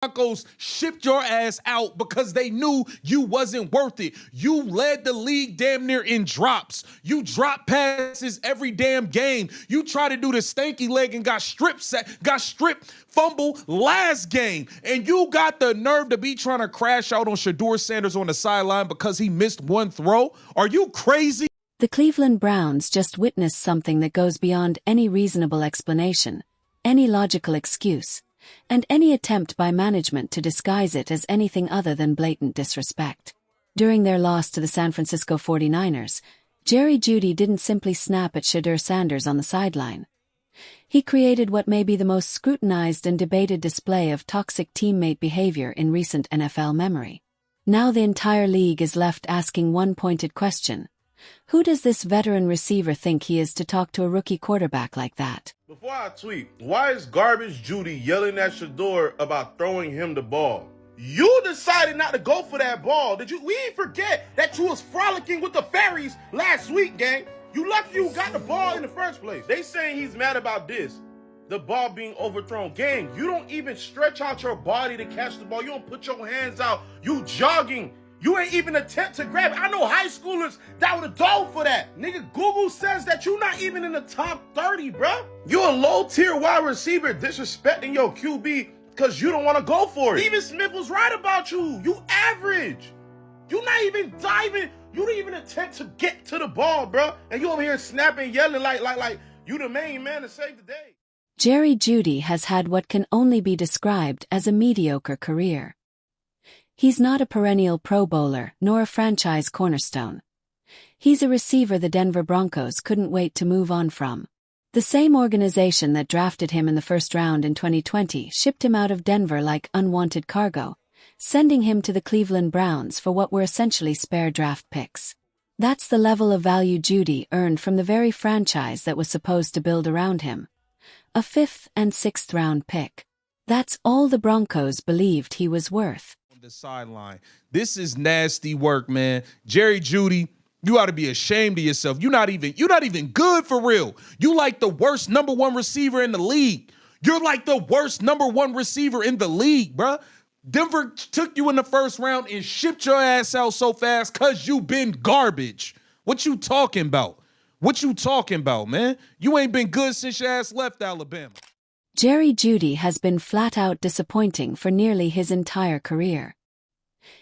Broncos shipped your ass out because they knew you wasn't worth it. You led the league damn near in drops. You drop passes every damn game. You try to do the stanky leg and got stripped fumble last game. And you got the nerve to be trying to crash out on Shedeur Sanders on the sideline because he missed one throw? Are you crazy? The Cleveland Browns just witnessed something that goes beyond any reasonable explanation, any logical excuse, and any attempt by management to disguise it as anything other than blatant disrespect. During their loss to the San Francisco 49ers, Jeudy didn't simply snap at Shedeur Sanders on the sideline. He created what may be the most scrutinized and debated display of toxic teammate behavior in recent NFL memory. Now the entire league is left asking one pointed question. Who does this veteran receiver think he is to talk to a rookie quarterback like that? Before I tweet, why is Garbage Jeudy yelling at Shedeur about throwing him the ball? You decided not to go for that ball. We ain't forget that you was frolicking with the fairies last week, gang. You lucky you got the ball in the first place. They saying he's mad about this, the ball being overthrown. Gang, you don't even stretch out your body to catch the ball. You don't put your hands out. You jogging. You ain't even attempt to grab it. I know high schoolers that would have dove for that. Nigga, Google says that you're not even in the top 30, bruh. You're a low-tier wide receiver disrespecting your QB because you don't want to go for it. Even Smith was right about you. You average. You're not even diving. You didn't even attempt to get to the ball, bruh. And you over here snapping, yelling like you the main man to save the day. Jeudy has had what can only be described as a mediocre career. He's not a perennial Pro Bowler, nor a franchise cornerstone. He's a receiver the Denver Broncos couldn't wait to move on from. The same organization that drafted him in the first round in 2020 shipped him out of Denver like unwanted cargo, sending him to the Cleveland Browns for what were essentially spare draft picks. That's the level of value Jeudy earned from the very franchise that was supposed to build around him. A 5th and 6th round pick. That's all the Broncos believed he was worth. The sideline. This is nasty work, man. Jeudy, you ought to be ashamed of yourself. You're not even good for real. You like the worst number one receiver in the league. You're like the worst number one receiver in the league, bruh. Denver took you in the first round and shipped your ass out so fast because you been garbage. What you talking about? What you talking about, man? You ain't been good since your ass left Alabama. Jeudy has been flat-out disappointing for nearly his entire career.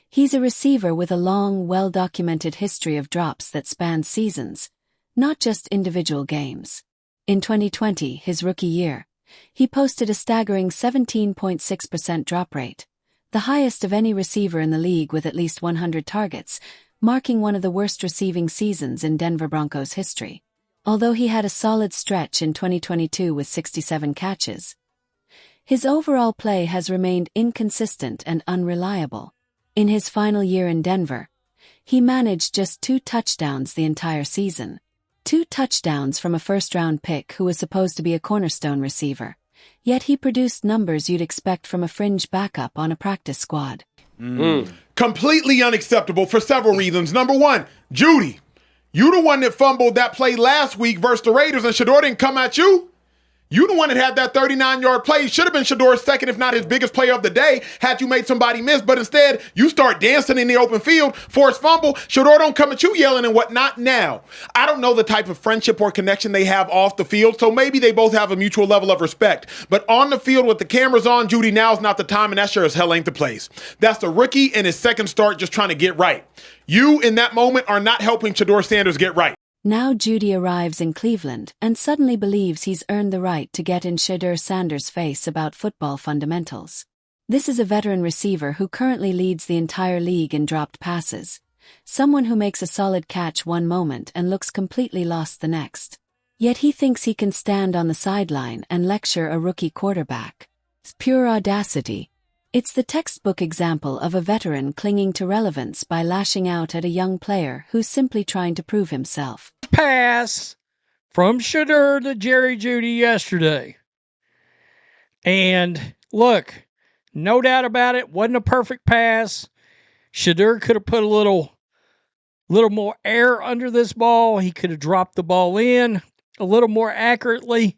He's a receiver with a long, well-documented history of drops that span seasons, not just individual games. In 2020, his rookie year, he posted a staggering 17.6% drop rate, the highest of any receiver in the league with at least 100 targets, marking one of the worst receiving seasons in Denver Broncos history. Although he had a solid stretch in 2022 with 67 catches, his overall play has remained inconsistent and unreliable. In his final year in Denver, he managed just 2 touchdowns the entire season. 2 touchdowns from a first-round pick who was supposed to be a cornerstone receiver, yet he produced numbers you'd expect from a fringe backup on a practice squad. Completely unacceptable for several reasons. Number one, Jeudy. You the one that fumbled that play last week versus the Raiders and Shedeur didn't come at you. You the one that had that 39-yard play. Should have been Shedeur's second, if not his biggest play of the day, had you made somebody miss. But instead, you start dancing in the open field, forced fumble. Shedeur don't come at you yelling and whatnot now. I don't know the type of friendship or connection they have off the field, so maybe they both have a mutual level of respect. But on the field with the cameras on, Jeudy, now's not the time, and that sure as hell ain't the place. That's the rookie in his second start just trying to get right. You, in that moment, are not helping Shedeur Sanders get right. Now Jeudy arrives in Cleveland and suddenly believes he's earned the right to get in Shedeur Sanders' face about football fundamentals. This is a veteran receiver who currently leads the entire league in dropped passes, someone who makes a solid catch one moment and looks completely lost the next. Yet he thinks he can stand on the sideline and lecture a rookie quarterback. It's pure audacity. It's the textbook example of a veteran clinging to relevance by lashing out at a young player who's simply trying to prove himself. Pass from Shudder to Jeudy yesterday. And look, no doubt about it, wasn't a perfect pass. Shedeur could have put a little more air under this ball. He could have dropped the ball in a little more accurately.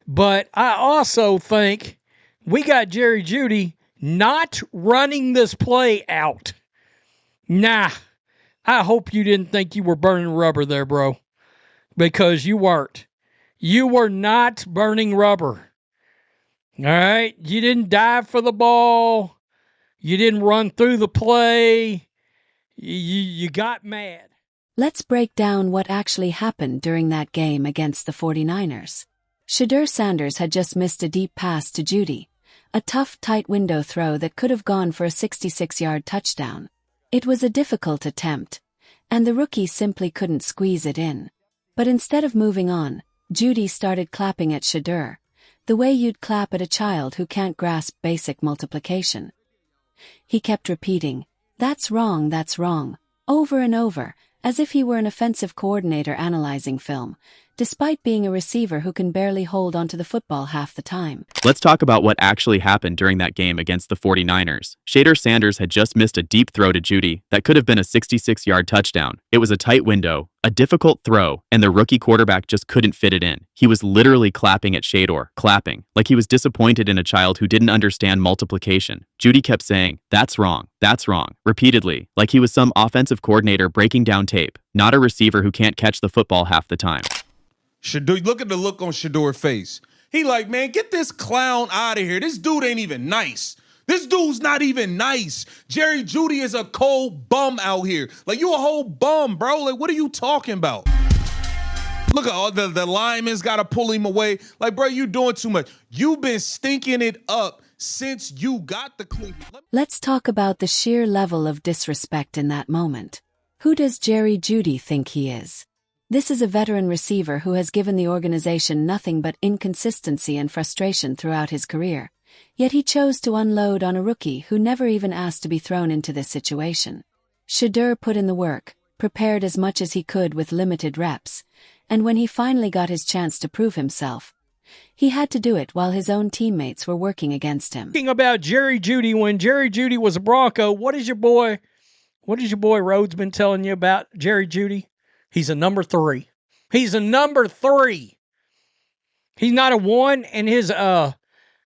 But I also think we got Jeudy not running this play out. Nah, I hope you didn't think you were burning rubber there, bro, because you weren't. You were not burning rubber. All right? You didn't dive for the ball. You didn't run through the play. You got mad. Let's break down what actually happened during that game against the 49ers. Shedeur Sanders had just missed a deep pass to Jeudy, a tough, tight window throw that could have gone for a 66-yard touchdown. It was a difficult attempt, and the rookie simply couldn't squeeze it in. But instead of moving on, Jeudy started clapping at Shedeur, the way you'd clap at a child who can't grasp basic multiplication. He kept repeating, that's wrong, over and over, as if he were an offensive coordinator analyzing film, despite being a receiver who can barely hold onto the football half the time. Let's talk about what actually happened during that game against the 49ers. Shedeur Sanders had just missed a deep throw to Jeudy that could have been a 66-yard touchdown. It was a tight window, a difficult throw, and the rookie quarterback just couldn't fit it in. He was literally clapping at Shedeur, clapping, like he was disappointed in a child who didn't understand multiplication. Jeudy kept saying, that's wrong, repeatedly, like he was some offensive coordinator breaking down tape, not a receiver who can't catch the football half the time. Shedeur, look at the look on Shedeur's face. He like, man, get this clown out of here. This dude ain't even nice. This dude's not even nice. Jerry Jeudy is a cold bum out here. Like, you a whole bum, bro. Like, what are you talking about? Look at all the linemen's got to pull him away. Like, bro, you doing too much. You've been stinking it up since you got the Cleveland. Let's talk about the sheer level of disrespect in that moment. Who does Jerry Jeudy think he is? This is a veteran receiver who has given the organization nothing but inconsistency and frustration throughout his career. Yet he chose to unload on a rookie who never even asked to be thrown into this situation. Shedeur put in the work, prepared as much as he could with limited reps, and when he finally got his chance to prove himself, he had to do it while his own teammates were working against him. Talking about Jerry Jeudy, when Jerry Jeudy was a Bronco, what has your boy Rhodes been telling you about Jerry Jeudy? He's a number 3. He's a number 3. He's not a 1, and his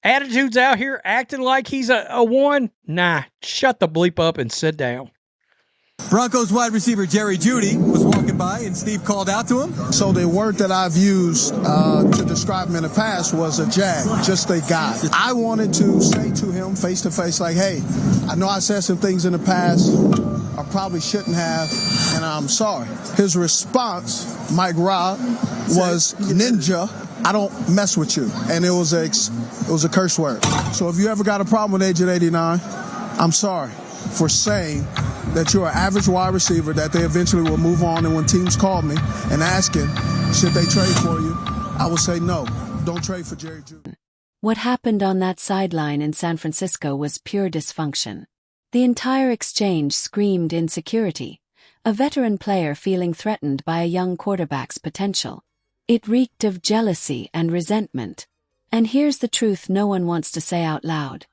attitude's out here acting like he's a 1. Nah, shut the bleep up and sit down. Broncos wide receiver Jerry Jeudy was walking by, and Steve called out to him. So the word that I've used to describe him in the past was a jag, just a guy. I wanted to say to him face to face, like, hey, I know I said some things in the past I probably shouldn't have, and I'm sorry. His response, Mike Robb, was ninja. I don't mess with you, and it was a curse word. So if you ever got a problem with Agent 89, I'm sorry for saying that you're an average wide receiver, that they eventually will move on, and when teams call me and asking, should they trade for you, I will say no, don't trade for Jerry Jeudy. What happened on that sideline in San Francisco was pure dysfunction. The entire exchange screamed insecurity, a veteran player feeling threatened by a young quarterback's potential. It reeked of jealousy and resentment. And here's the truth no one wants to say out loud.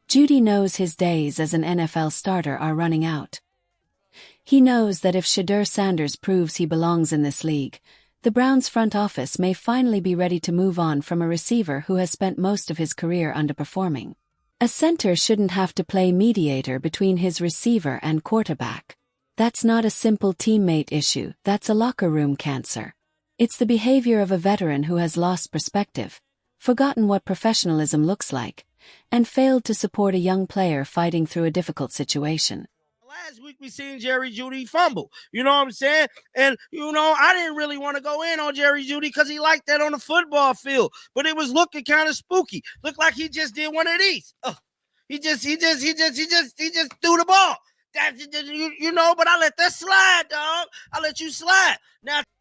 Jeudy knows his days as an NFL starter are running out. He knows that if Shedeur Sanders proves he belongs in this league, the Browns front office may finally be ready to move on from a receiver who has spent most of his career underperforming. A center shouldn't have to play mediator between his receiver and quarterback. That's not a simple teammate issue, that's a locker room cancer. It's the behavior of a veteran who has lost perspective, forgotten what professionalism looks like, and failed to support a young player fighting through a difficult situation. Last week we seen Jerry Jeudy fumble, you know what I'm saying? And, I didn't really want to go in on Jerry Jeudy because he liked that on the football field, but it was looking kind of spooky. Looked like he just did one of these. He just threw the ball. But I let that slide, dog. I let you slide.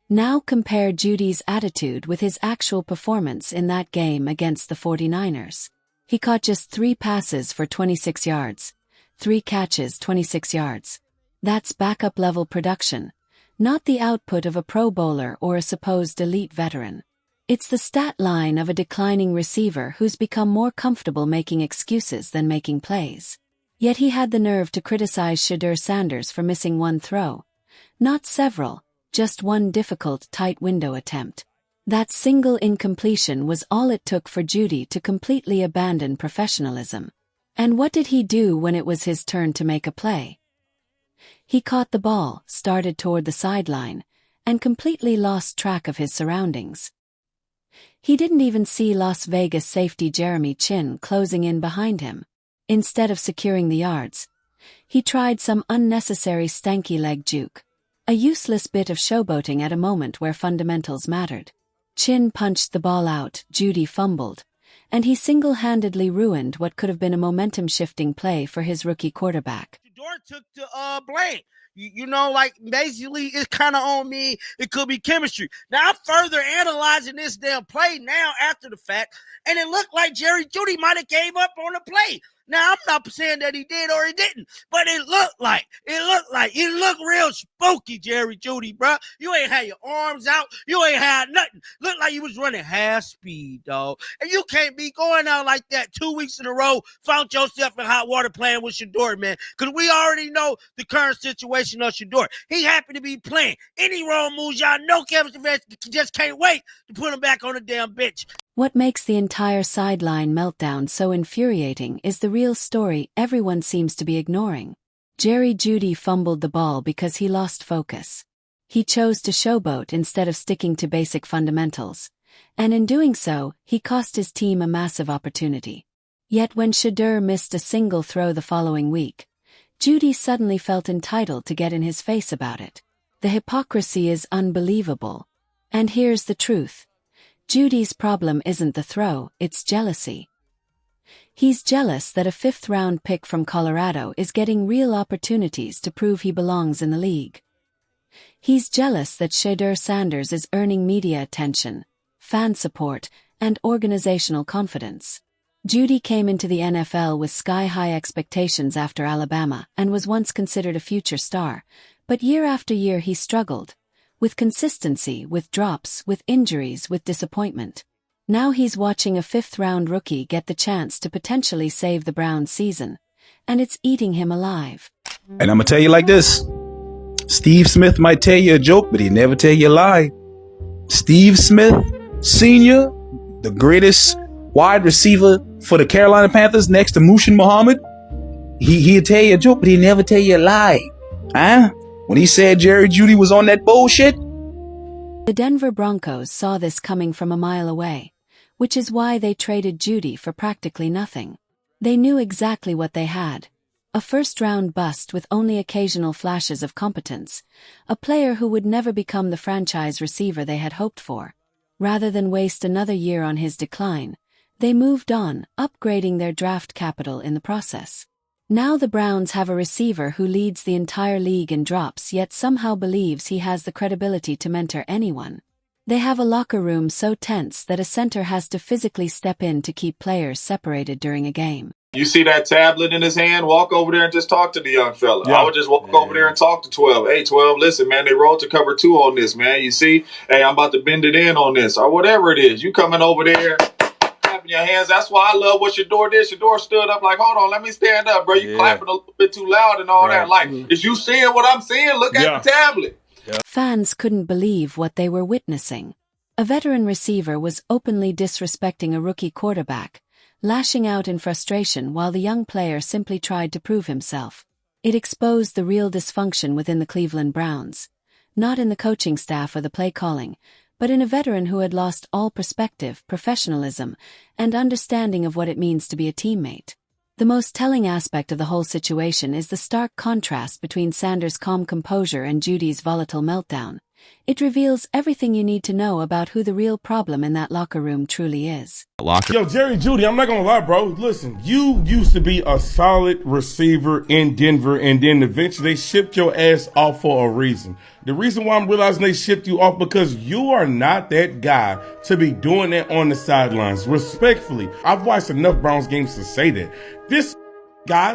Now compare Jeudy's attitude with his actual performance in that game against the 49ers. He caught just 3 passes for 26 yards. 3 catches, 26 yards. That's backup-level production, not the output of a Pro Bowler or a supposed elite veteran. It's the stat line of a declining receiver who's become more comfortable making excuses than making plays. Yet he had the nerve to criticize Shedeur Sanders for missing 1 throw. Not several, just 1 difficult tight window attempt. That single incompletion was all it took for Jeudy to completely abandon professionalism. And what did he do when it was his turn to make a play? He caught the ball, started toward the sideline, and completely lost track of his surroundings. He didn't even see Las Vegas safety Jeremy Chin closing in behind him. Instead of securing the yards, he tried some unnecessary stanky leg juke, a useless bit of showboating at a moment where fundamentals mattered. Chin punched the ball out, Jeudy fumbled, and he single-handedly ruined what could have been a momentum-shifting play for his rookie quarterback. Shedeur took the blame. You know, like, basically, it's kind of on me. It could be chemistry. Now, I'm further analyzing this damn play now after the fact, and it looked like Jerry Jeudy might have gave up on the play. Now, I'm not saying that he did or he didn't, but it looked like, you look real spooky, Jerry Jeudy, bro. You ain't had your arms out. You ain't had nothing. Looked like you was running half speed, dog. And you can't be going out like that 2 weeks in a row, found yourself in hot water playing with Shedeur, man, because we already know the current situation of Shedeur. He happy to be playing. Any wrong moves, y'all know Kevin Stefanski just can't wait to put him back on the damn bench. What makes the entire sideline meltdown so infuriating is the real story everyone seems to be ignoring. Jerry Jeudy fumbled the ball because he lost focus. He chose to showboat instead of sticking to basic fundamentals, and in doing so, he cost his team a massive opportunity. Yet when Shedeur missed a single throw the following week, Jeudy suddenly felt entitled to get in his face about it. The hypocrisy is unbelievable. And here's the truth. Jeudy's problem isn't the throw, it's jealousy. He's jealous that a fifth-round pick from Colorado is getting real opportunities to prove he belongs in the league. He's jealous that Shedeur Sanders is earning media attention, fan support, and organizational confidence. Jeudy came into the NFL with sky-high expectations after Alabama and was once considered a future star, but year after year he struggled. With consistency, with drops, with injuries, with disappointment. Now he's watching a fifth-round rookie get the chance to potentially save the Browns' season, and it's eating him alive. And I'm gonna tell you like this. Steve Smith might tell you a joke, but he never tell you a lie. Steve Smith, Sr., the greatest wide receiver for the Carolina Panthers next to Mushin Muhammad, he'll tell you a joke, but he never tell you a lie. Huh? When he said Jerry Jeudy was on that bullshit? The Denver Broncos saw this coming from a mile away, which is why they traded Jeudy for practically nothing. They knew exactly what they had. A first-round bust with only occasional flashes of competence, a player who would never become the franchise receiver they had hoped for. Rather than waste another year on his decline, they moved on, upgrading their draft capital in the process. Now the Browns have a receiver who leads the entire league in drops yet somehow believes he has the credibility to mentor anyone. They have a locker room so tense that a center has to physically step in to keep players separated during a game. You see that tablet in his hand, walk over there and just talk to the young fella. Yeah. I would just walk over there and talk to 12. Hey, 12, listen, man, they rolled to cover 2 on this, man. You see? Hey, I'm about to bend it in on this, or whatever it is. You coming over there, clapping your hands. That's why I love what Shedeur did. Shedeur stood up like, hold on, let me stand up, bro. You clapping a little bit too loud and all that. Like, is you seeing what I'm seeing? Look at the tablet. Fans couldn't believe what they were witnessing. A veteran receiver was openly disrespecting a rookie quarterback, lashing out in frustration while the young player simply tried to prove himself. It exposed the real dysfunction within the Cleveland Browns, not in the coaching staff or the play calling, but in a veteran who had lost all perspective, professionalism, and understanding of what it means to be a teammate. The most telling aspect of the whole situation is the stark contrast between Sanders' calm composure and Jeudy's volatile meltdown. It reveals everything you need to know about who the real problem in that locker room truly is. Yo, Jerry Jeudy, I'm not gonna lie, bro. Listen, you used to be a solid receiver in Denver, and then eventually they shipped your ass off for a reason. The reason why I'm realizing they shipped you off because you are not that guy to be doing that on the sidelines. Respectfully, I've watched enough Browns games to say that. This guy,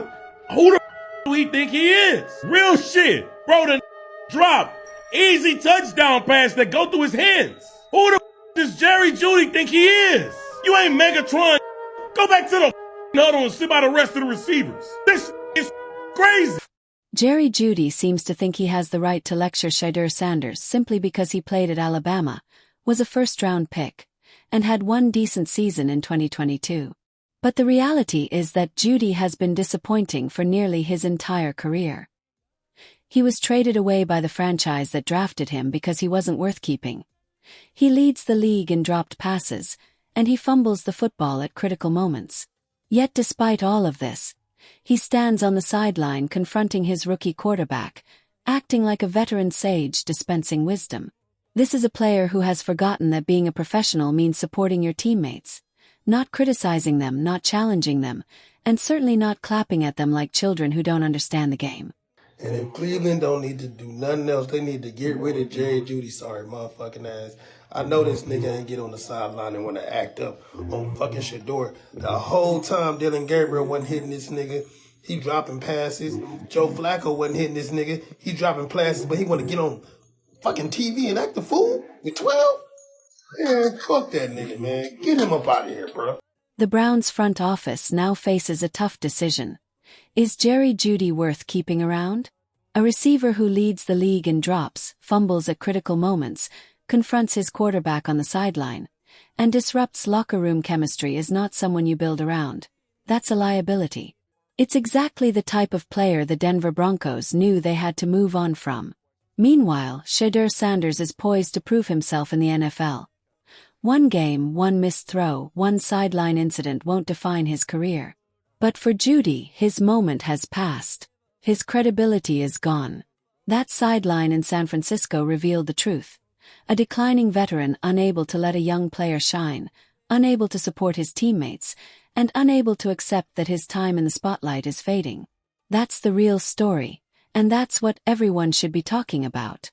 who the do he think he is? Real shit. Bro, the drop. Easy touchdown pass that go through his hands. Who the does Jerry Jeudy think he is? You ain't Megatron. Go back to the huddle and sit by the rest of the receivers. This is crazy. Jerry Jeudy seems to think he has the right to lecture Shedeur Sanders simply because he played at Alabama, was a first-round pick, and had one decent season in 2022. But the reality is that Jeudy has been disappointing for nearly his entire career. He was traded away by the franchise that drafted him because he wasn't worth keeping. He leads the league in dropped passes, and he fumbles the football at critical moments. Yet despite all of this, he stands on the sideline confronting his rookie quarterback, acting like a veteran sage dispensing wisdom. This is a player who has forgotten that being a professional means supporting your teammates, not criticizing them, not challenging them, and certainly not clapping at them like children who don't understand the game. And if Cleveland don't need to do nothing else, they need to get rid of Jerry Jeudy, sorry motherfucking ass. I know this nigga ain't get on the sideline and want to act up on fucking Shedeur. The whole time Dylan Gabriel wasn't hitting this nigga. He dropping passes. Joe Flacco wasn't hitting this nigga. He dropping passes, but he want to get on fucking TV and act a fool with 12? Man, fuck that nigga, man. Get him up out of here, bro. The Browns' front office now faces a tough decision. Is Jerry Jeudy worth keeping around? A receiver who leads the league in drops, fumbles at critical moments, confronts his quarterback on the sideline, and disrupts locker room chemistry is not someone you build around. That's a liability. It's exactly the type of player the Denver Broncos knew they had to move on from. Meanwhile, Shedeur Sanders is poised to prove himself in the NFL. One game, one missed throw, one sideline incident won't define his career. But for Jeudy, his moment has passed. His credibility is gone. That sideline in San Francisco revealed the truth. A declining veteran unable to let a young player shine, unable to support his teammates, and unable to accept that his time in the spotlight is fading. That's the real story, and that's what everyone should be talking about.